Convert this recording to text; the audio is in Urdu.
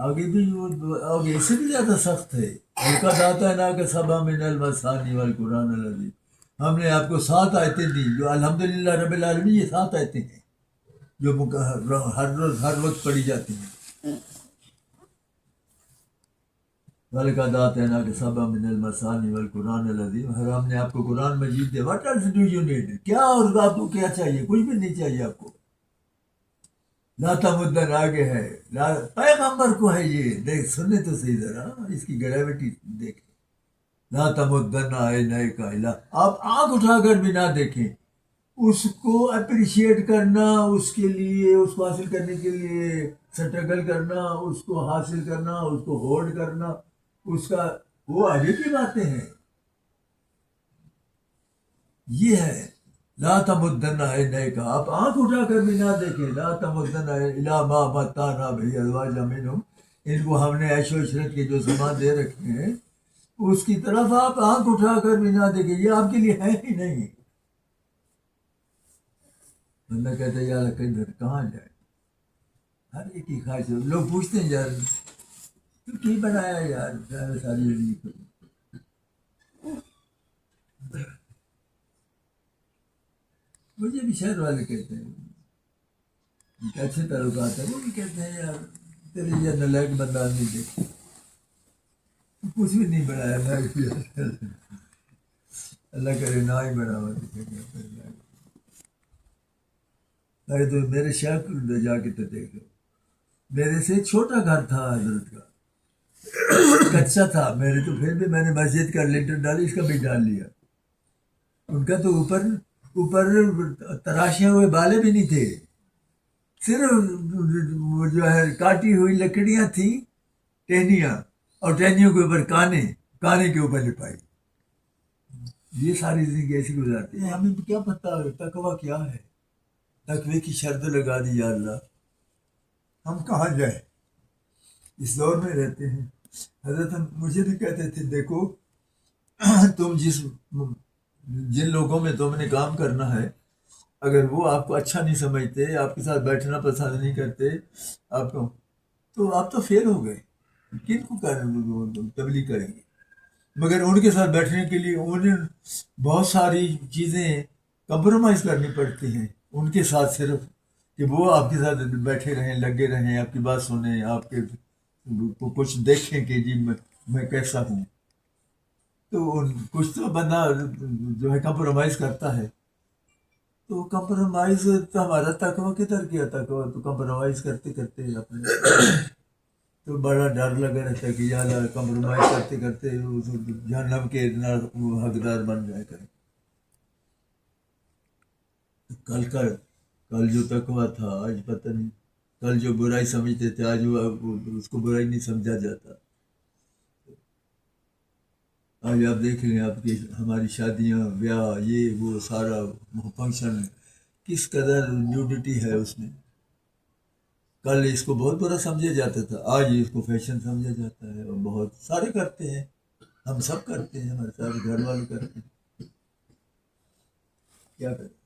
آگے بھی آگے اس سے بھی زیادہ سخت ہے. القد آتیناک سبع من المثانی والقرآن العظیم. ہم نے آپ کو 7 آیتیں دی جو الحمدللہ رب العالمین. یہ 7 آیتیں ہیں جو ہر روز ہر وقت پڑھی جاتی ہیں. وَلَقَدْ آتَيْنَاكَ سَبْعًا مِنَ الْمَثَانِي وَالْقُرْآنِ الْعَظِيمِ. اور ہم نے آپ کو قرآن مجید دیا. What else do you need? کیا اور آپ کو کیا چاہیے؟ کچھ بھی نہیں چاہیے آپ کو. لا تمدن آگے ہے پیغمبر کو ہے. یہ دیکھ سننے تو صحیح ذرا اس کی گریوٹی دیکھ. لا تمدن عینیک الی. آپ آنکھ اٹھا کر بھی نہ دیکھیں. اس کو اپریشیٹ کرنا, اس کے لیے اس کو حاصل کرنے کے لیے سٹرگل کرنا, اس کو حاصل کرنا, اس کو ہولڈ کرنا, اس کا وہ آگے کی باتیں ہیں. یہ ہے لا تمدن عینیک. آپ آنکھ اٹھا کر بھی نہ دیکھیں. لا تمدن الی ما متعنا به ازواجا منهم. ان کو ہم نے عیش و عشرت کے جو سامان دے رکھے ہیں اس کی طرف آپ آنکھ اٹھا کر بھی نہ دیکھیں. یہ آپ کے لیے ہے ہی نہیں. اللہ کہتے ہیں یار کہاں جائے. ہر ایک کی خواہش. لوگ پوچھتے ہیں یار تو کی بنایا یار ساری زندگی کو. مجھے بھی شہر والے کہتے ہیں اچھے تعلقات ہیں, وہ بھی کہتے ہیں یار تیرے یہ نالائق بندہ نہیں دیکھتے کچھ بھی نہیں بنایا. اللہ کرے نہ ہی بنا ہوا دکھے. ارے تو میرے شہر کو جا کے تو دیکھ لو. میرے سے چھوٹا گھر تھا حضرت کا, کچا تھا میرے, تو پھر بھی میں نے مسجد کا لنٹر ڈالی, اس کا بھی ڈال لیا. ان کا تو اوپر تراشے ہوئے بالے بھی نہیں تھے, صرف جو ہے کاٹی ہوئی لکڑیاں تھیں, ٹہنیاں, اور ٹہنیوں کے اوپر کانے کے اوپر لپائی. یہ ساری زندگی ایسی گزارتی ہے. ہمیں کیا پتہ تقویٰ کیا ہے. تقوی کی شرط لگا دی یا اللہ. ہم کہاں جائیں, اس دور میں رہتے ہیں. حضرت مجھے بھی کہتے تھے دیکھو تم جن لوگوں میں تم نے کام کرنا ہے, اگر وہ آپ کو اچھا نہیں سمجھتے, آپ کے ساتھ بیٹھنا پسند نہیں کرتے آپ کو, تو آپ تو فیل ہو گئے. کن کو تبلیغ کریں گے. مگر ان کے ساتھ بیٹھنے کے لیے انہیں بہت ساری چیزیں کمپرومائز کرنی پڑتی ہیں ان کے ساتھ, صرف کہ وہ آپ کے ساتھ بیٹھے رہیں, لگے رہیں, آپ کی بات سنیں, آپ کے کچھ دیکھیں کہ جی میں کیسا ہوں. تو کچھ تو بندہ جو ہے کمپرومائز کرتا ہے. تو کمپرومائز تو ہمارا تقویٰ کدھر کیا. تقویٰ تو کمپرومائز کرتے کرتے اپنے تو بڑا ڈر لگا رہتا ہے کہ یار کمپرومائز کرتے کرتے جہنم کے حقدار بن جائے کریں. کل جو تقویٰ تھا آج پتہ نہیں. کل جو برائی سمجھتے تھے آج اس کو برائی نہیں سمجھا جاتا. آج آپ دیکھ لیں آپ کی ہماری شادیاں, بیاہ, یہ وہ سارا فنکشن کس قدر نیوڈیٹی ہے اس میں. کل اس کو بہت برا سمجھا جاتا تھا, آج اس کو فیشن سمجھا جاتا ہے. اور بہت سارے کرتے ہیں, ہم سب کرتے ہیں, ہمارے سارے گھر والے کرتے ہیں. کیا کریں.